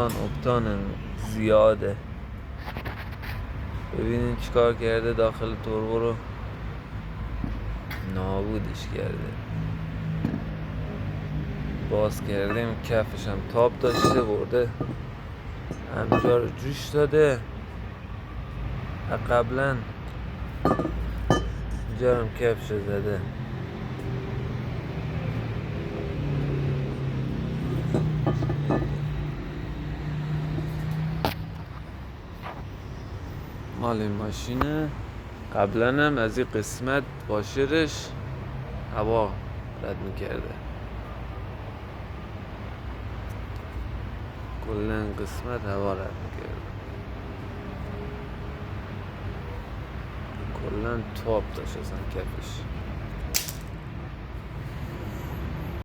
اکتان زیاده. ببینین چیکار کرده داخل توربو رو نابودش کرده. باز کردیم کفش هم تاب داشته برده همجا رو جوش داده. قبلا اینجا هم کفش زده. مال این ماشینه. قبلا هم از این قسمت واشرش هوا رد میکرده. کلا این قسمت هوا رد میکرده. کلا تاب داشت اصلا کفش.